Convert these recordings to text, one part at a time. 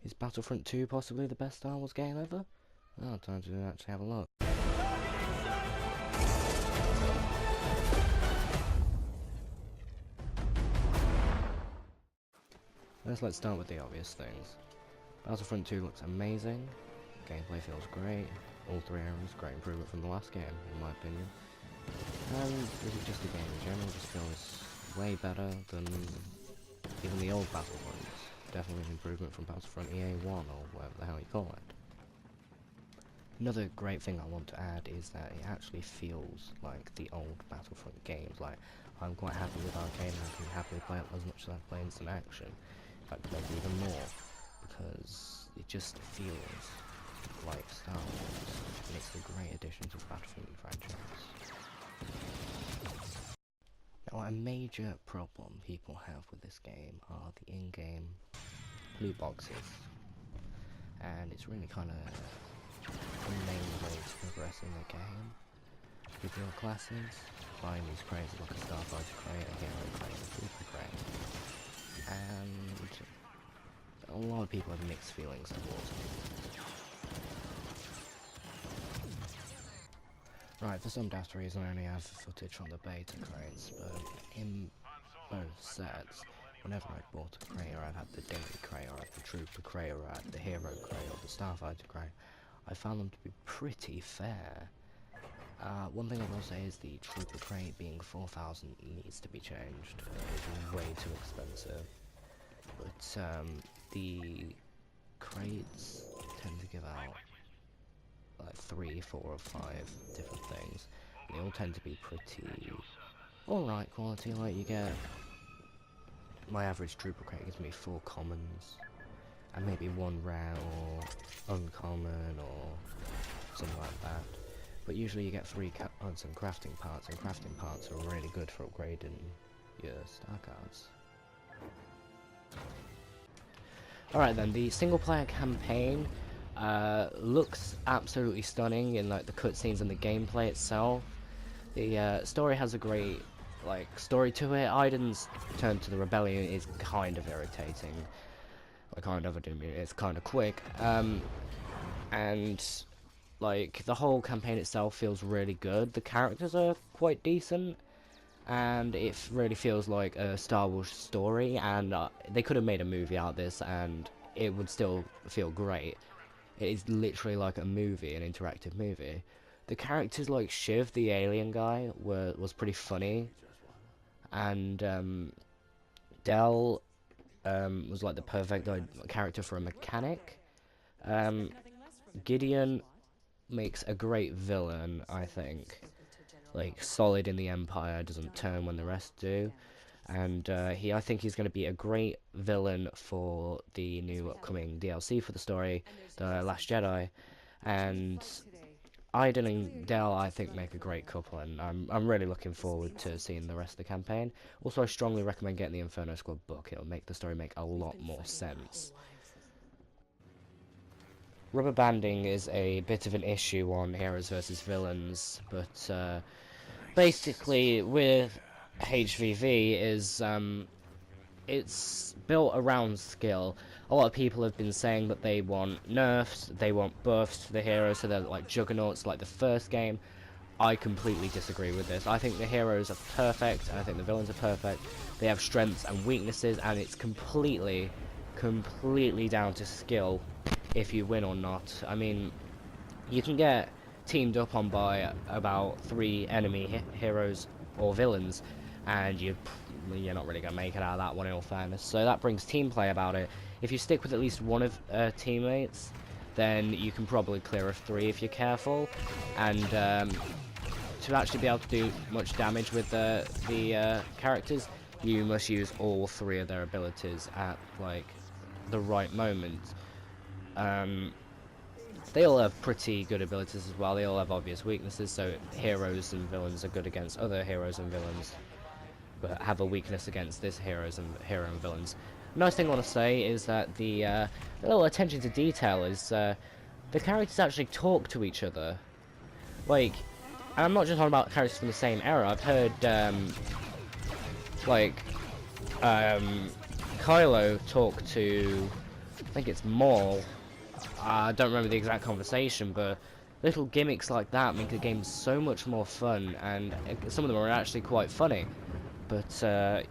Is Battlefront 2 possibly the best Star Wars game ever? Oh, time to actually have a look. Let's start with the obvious things. Battlefront 2 looks amazing, gameplay feels great, all three areas great improvement from the last game, in my opinion. And is it just the game in general just feels way better than even the old Battlefronts. Definitely an improvement from Battlefront EA1 or whatever the hell you call it. Another great thing I want to add is that it actually feels like the old Battlefront games. Like, I'm quite happy with arcade and I can happily play it as much as I play instant action. In fact, maybe even more, because it just feels like Star Wars, and it's a great addition to the Battlefront franchise. Now, a major problem people have with this game are the in-game loot boxes, and it's really kind of the main way to progress in the game. With your classes, buying these crates like a Starfighter crate, a hero crate, and a trooper crate, and a lot of people have mixed feelings towards it. Right, for some daft reason I only have footage from the beta crates, but in both sets, whenever I've bought a crate, or I've had the daily crate, or I've had the trooper crate, or I've had the hero crate, or the Starfighter crate, I found them to be pretty fair. One thing I will say is the trooper crate being 4,000 needs to be changed. It's way too expensive. But the crates tend to give out like 3, 4 or 5 different things. They all tend to be pretty alright quality. Like, you get, my average trooper crate gives me 4 commons and maybe 1 rare or uncommon or something like that. But usually you get 3 cards and crafting parts, and crafting parts are really good for upgrading your star cards. Alright then, the single player campaign looks absolutely stunning in like the cutscenes and the gameplay itself. The story has a great story to it. Aiden's turn to the rebellion is kind of irritating. It's kind of quick. And like the whole campaign itself feels really good. The characters are quite decent, and it really feels like a Star Wars story, and they could have made a movie out of this and it would still feel great. It is literally like a movie, an interactive movie. The characters like Shiv, the alien guy, was pretty funny, and Del was like the perfect character for a mechanic. Gideon makes a great villain, I think. Like, solid in the Empire, doesn't turn when the rest do. And I think he's going to be a great villain for the new upcoming DLC for the story, The Last Jedi. And Aiden and Del, I think, make a great couple, and I'm really looking forward to seeing the rest of the campaign. Also, I strongly recommend getting the Inferno Squad book. It'll make the story make a lot more sense. Rubber banding is a bit of an issue on heroes versus villains, but basically with HVV is it's built around skill. A lot of people have been saying that they want nerfs, they want buffs to the heroes, so they're like juggernauts like the first game. I completely disagree with this. I think the heroes are perfect, and I think the villains are perfect. They have strengths and weaknesses, and it's completely down to skill if you win or not. I mean, you can get teamed up on by about 3 enemy heroes or villains, and you're not really going to make it out of that one, in all fairness. So that brings team play about it. If you stick with at least one of teammates, then you can probably clear a 3 if you're careful. And to actually be able to do much damage with the characters, you must use all 3 of their abilities at like the right moment. They all have pretty good abilities as well. They all have obvious weaknesses, so heroes and villains are good against other heroes and villains, but have a weakness against this hero and villains. Nice thing I want to say is that the little attention to detail is the characters actually talk to each other. Like, and I'm not just talking about characters from the same era. I've heard Kylo talk to I think it's more. I don't remember the exact conversation, but little gimmicks like that make the game so much more fun, and some of them are actually quite funny. But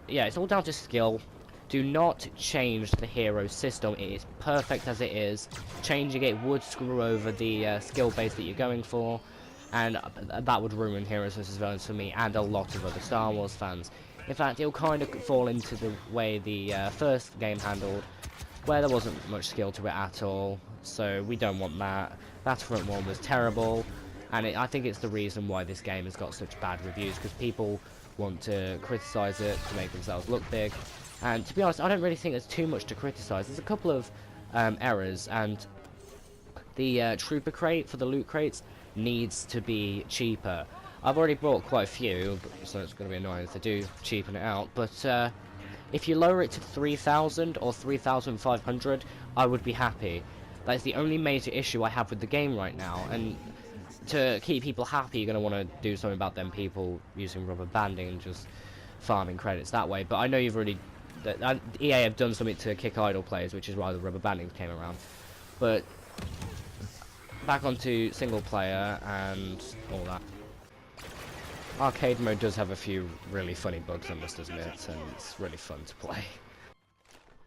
yeah, it's all down to skill. Do not change the hero system. It is perfect as it is. Changing it would screw over the skill base that you're going for, and that would ruin Heroes vs Villains for me and a lot of other Star Wars fans. In fact, it'll kind of fall into the way the first game handled, where there wasn't much skill to it at all, so we don't want that. Battlefront 1 was terrible, and I think it's the reason why this game has got such bad reviews, because people want to criticise it to make themselves look big. And to be honest, I don't really think there's too much to criticise. There's a couple of errors, and the trooper crate for the loot crates needs to be cheaper. I've already bought quite a few, so it's going to be annoying if they do cheapen it out, but if you lower it to 3,000 or 3,500, I would be happy. That's the only major issue I have with the game right now, and to keep people happy, you're going to want to do something about them people using rubber banding and just farming credits that way. But I know you've already... EA have done something to kick idle players, which is why the rubber banding came around. But back onto single player and all that. Arcade mode does have a few really funny bugs, I must admit, and it's really fun to play.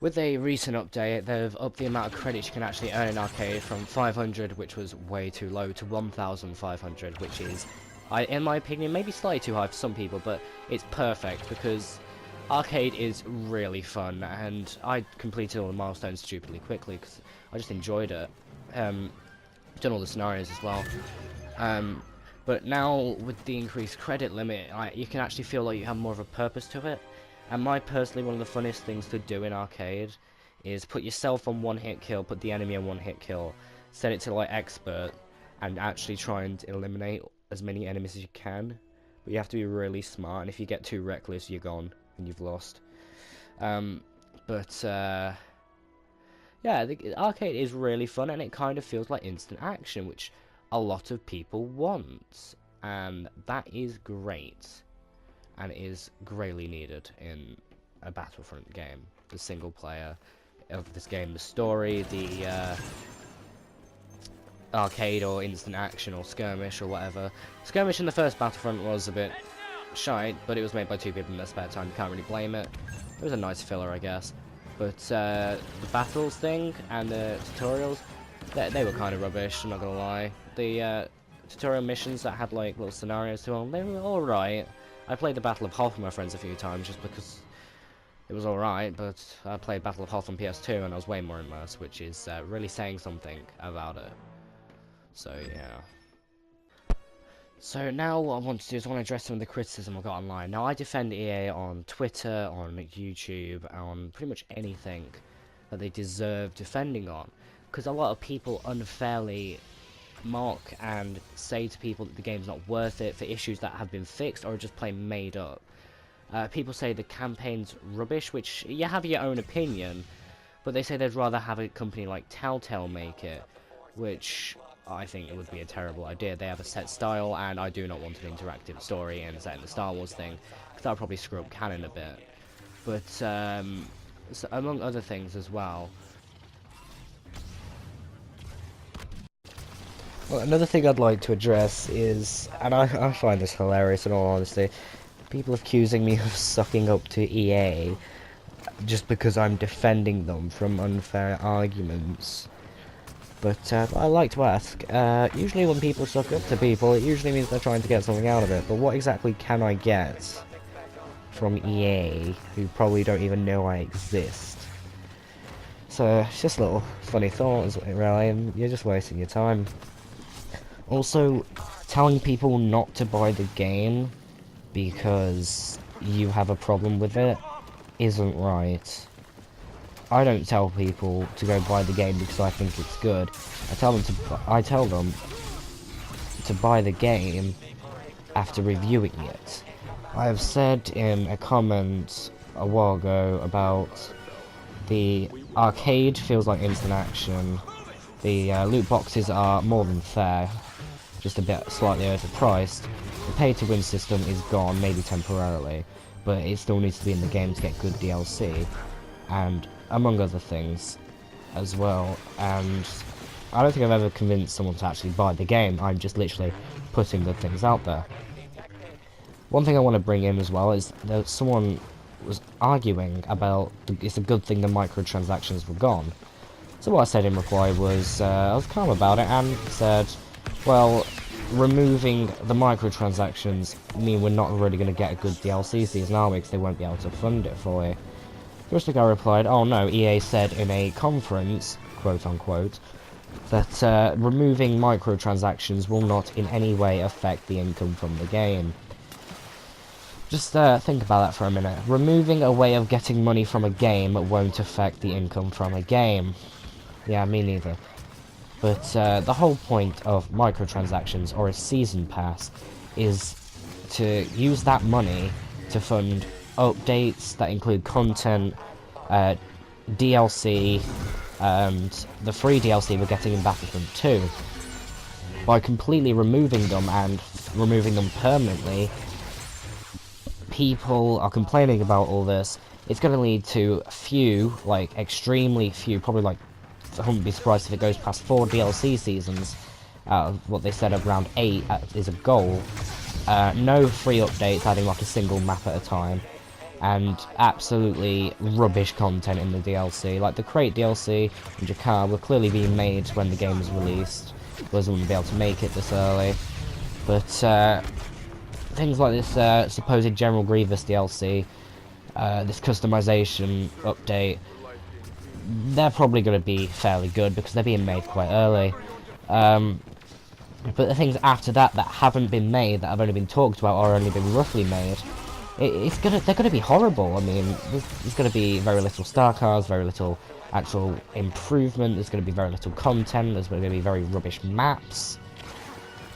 With a recent update, they've upped the amount of credits you can actually earn in arcade from 500, which was way too low, to 1,500, which is, in my opinion, maybe slightly too high for some people, but it's perfect because arcade is really fun, and I completed all the milestones stupidly quickly because I just enjoyed it. Done all the scenarios as well. But now, with the increased credit limit, you can actually feel like you have more of a purpose to it. And personally, one of the funnest things to do in arcade is put yourself on one-hit kill, put the enemy on one-hit kill, set it to like expert, and actually try and eliminate as many enemies as you can. But you have to be really smart, and if you get too reckless, you're gone, and you've lost. Yeah, the arcade is really fun, and it kind of feels like instant action, which a lot of people want, and that is great, and is greatly needed in a Battlefront game. The single player of this game, the story, the arcade or instant action or skirmish or whatever. Skirmish in the first Battlefront was a bit shite, but it was made by two people in their spare time, you can't really blame it. It was a nice filler, I guess. But the battles thing and the tutorials, they were kind of rubbish, I'm not gonna lie. The tutorial missions that had like little scenarios to them, they were alright. I played the Battle of Hoth with my friends a few times just because it was alright, but I played Battle of Hoth on PS2 and I was way more immersed, which is really saying something about it. So yeah. So now what I want to do is I want to address some of the criticism I got online. Now I defend EA on Twitter, on YouTube, on pretty much anything that they deserve defending on. Because a lot of people unfairly mock and say to people that the game's not worth it for issues that have been fixed or just plain made up. People say the campaign's rubbish, which you have your own opinion, but they say they'd rather have a company like Telltale make it, which I think it would be a terrible idea. They have a set style, and I do not want an interactive story and set in the Star Wars thing, because that would probably screw up canon a bit. But so among other things as well. Well, another thing I'd like to address is, and I find this hilarious in all honesty, people accusing me of sucking up to EA just because I'm defending them from unfair arguments. But I like to ask, usually when people suck up to people, it usually means they're trying to get something out of it, but what exactly can I get from EA, who probably don't even know I exist? So, it's just a little funny thought, isn't it, really, and you're just wasting your time. Also, telling people not to buy the game because you have a problem with it isn't right. I don't tell people to go buy the game because I think it's good. I tell them to buy the game after reviewing it. I have said in a comment a while ago about the arcade feels like instant action. The loot boxes are more than fair, just a bit slightly overpriced. The pay-to-win system is gone, maybe temporarily, but it still needs to be in the game to get good DLC. And among other things, as well, and I don't think I've ever convinced someone to actually buy the game. I'm just literally putting good things out there. One thing I want to bring in as well is that someone was arguing about it's a good thing the microtransactions were gone. So what I said in reply was, I was calm about it and said, well, removing the microtransactions mean we're not really going to get a good DLC season, are we? Because they won't be able to fund it for you. To which the guy replied, oh no, EA said in a conference, quote unquote, that removing microtransactions will not in any way affect the income from the game. Just think about that for a minute. Removing a way of getting money from a game won't affect the income from a game. Yeah, me neither. But the whole point of microtransactions or a season pass is to use that money to fund updates that include content, DLC, and the free DLC we're getting in Battlefront 2. By completely removing them and removing them permanently, people are complaining about all this. It's going to lead to few, like extremely few, probably like, I wouldn't be surprised if it goes past 4 DLC seasons, what they said around 8 is a goal. No free updates, adding like a single map at a time, and absolutely rubbish content in the DLC. Like the Crate DLC and Jakar were clearly being made when the game was released. Wasn't going to be able to make it this early, but things like this supposed General Grievous DLC, this customization update, they're probably going to be fairly good because they're being made quite early. But the things after that that haven't been made, that have only been talked about or only been roughly made, they're gonna be horrible. I mean, there's gonna be very little star cars, very little actual improvement. There's gonna be very little content. There's gonna be very rubbish maps,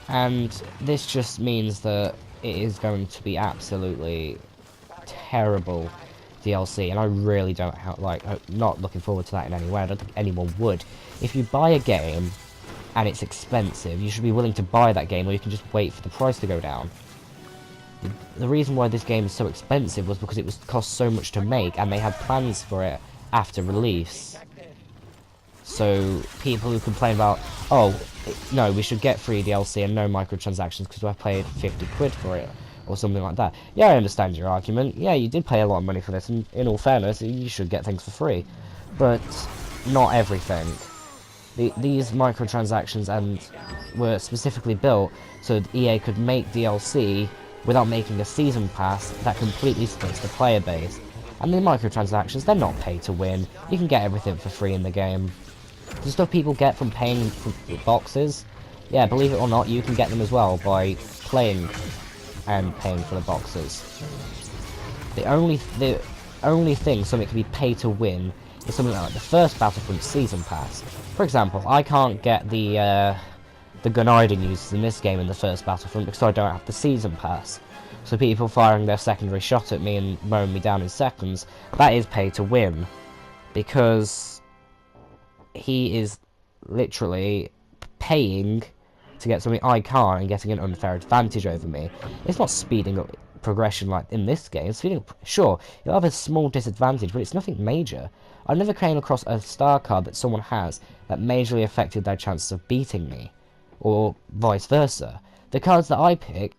and this just means that it is going to be absolutely terrible DLC. And I really don't I'm not looking forward to that in any way. I don't think anyone would. If you buy a game and it's expensive, you should be willing to buy that game, or you can just wait for the price to go down. The reason why this game is so expensive was because it cost so much to make, and they had plans for it after release. So people who complain about, oh, no, we should get free DLC and no microtransactions because I paid 50 quid for it, or something like that. Yeah, I understand your argument. Yeah, you did pay a lot of money for this, and in all fairness, you should get things for free. But not everything. These microtransactions were specifically built so that EA could make DLC without making a season pass that completely splits the player base. And the microtransactions, they're not pay to win. You can get everything for free in the game. The stuff people get from paying for boxes, yeah, believe it or not, you can get them as well by playing and paying for the boxes. The only thing something can be pay to win is something like the first Battlefront season pass. For example, I can't get the gun hiding uses in this game in the first Battlefront because I don't have the season pass. So people firing their secondary shot at me and mowing me down in seconds, that is pay to win, because he is literally paying to get something I can't and getting an unfair advantage over me. It's not speeding up progression like in this game. It's speeding up, sure, you'll have a small disadvantage, but it's nothing major. I never came across a star card that someone has that majorly affected their chances of beating me, or vice versa. The cards that I pick,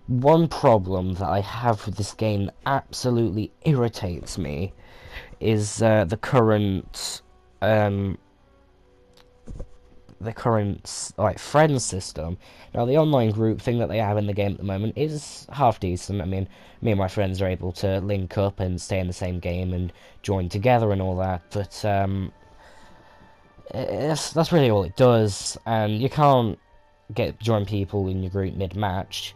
one problem that I have with this game that absolutely irritates me is the current like friend system. Now the online group thing that they have in the game at the moment is half decent. I mean, me and my friends are able to link up and stay in the same game and join together and all that, but that's really all it does, and you can't join people in your group mid-match.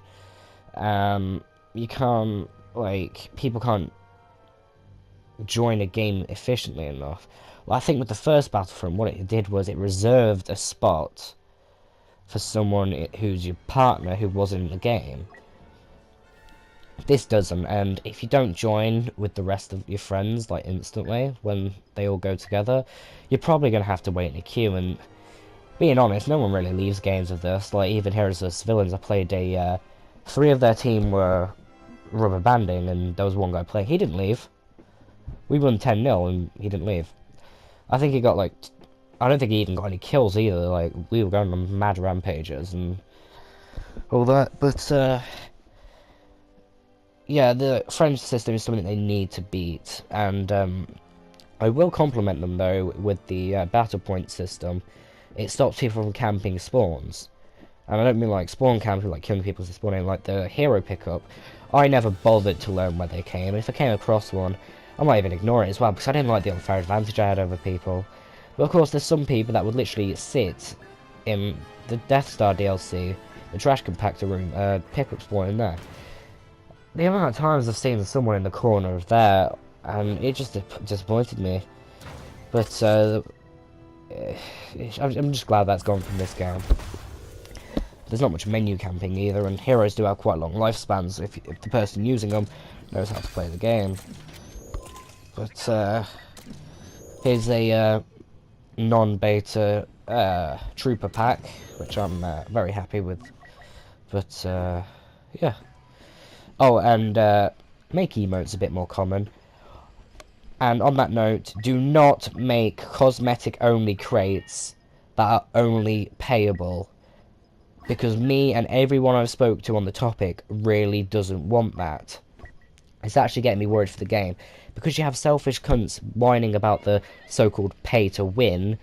You can't, people can't join a game efficiently enough. Well, I think with the first Battlefront, what it did was it reserved a spot for someone who's your partner who wasn't in the game. This doesn't, and if you don't join with the rest of your friends, instantly, when they all go together, you're probably going to have to wait in a queue, and being honest, no one really leaves games of this. Like, even Heroes vs. Villains, I played 3 of their team were rubber banding, and there was one guy playing. He didn't leave. We won 10-0, and he didn't leave. I think he got like, I don't think he even got any kills either. Like, we were going on mad rampages and all that. But yeah, the French system is something they need to beat, and I will compliment them though with the battle point system. It stops people from camping spawns. And I don't mean like spawn camping, like killing people spawning, like the hero pickup. I never bothered to learn where they came. If I came across one, I might even ignore it as well, because I didn't like the unfair advantage I had over people. But of course, there's some people that would literally sit in the Death Star DLC, the trash compactor room, pickup spawn in there. The amount of times I've seen someone in the corner of there, and it just disappointed me. But I'm just glad that's gone from this game. There's not much menu camping either, and heroes do have quite long lifespans if the person using them knows how to play the game. But here's a non-beta trooper pack, which I'm very happy with. But yeah. Oh, and make emotes a bit more common. And on that note, do not make cosmetic-only crates that are only payable. Because me and everyone I've spoke to on the topic really doesn't want that. It's actually getting me worried for the game. Because you have selfish cunts whining about the so-called pay-to-win,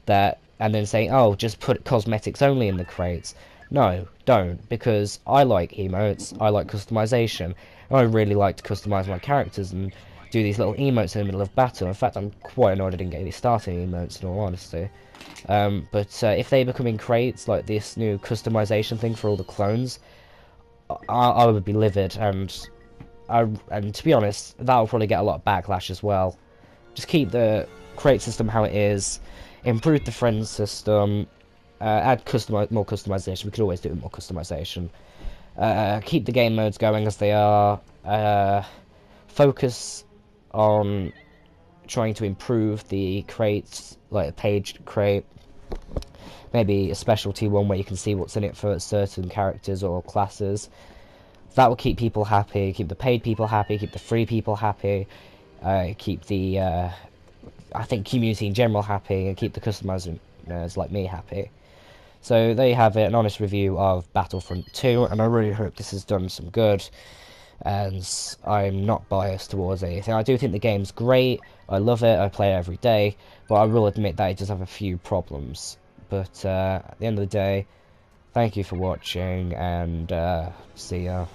and then saying, oh, just put cosmetics only in the crates. No, don't, because I like emotes, I like customization, and I really like to customize my characters and do these little emotes in the middle of battle. In fact, I'm quite annoyed I didn't get any starting emotes, in all honesty. But if they become in crates, like this new customization thing for all the clones, I would be livid, and to be honest, that'll probably get a lot of backlash as well. Just keep the crate system how it is, improve the friends system, add more customization. We could always do more customization. Keep the game modes going as they are. Focus on trying to improve the crates, like a paged crate. Maybe a specialty one where you can see what's in it for certain characters or classes. That will keep people happy, keep the paid people happy, keep the free people happy, keep the, I think, community in general happy, and keep the customizers like me happy. So there you have it, an honest review of Battlefront 2, and I really hope this has done some good, and I'm not biased towards anything. I do think the game's great, I love it, I play it every day, but I will admit that it does have a few problems. But at the end of the day, thank you for watching, and see ya.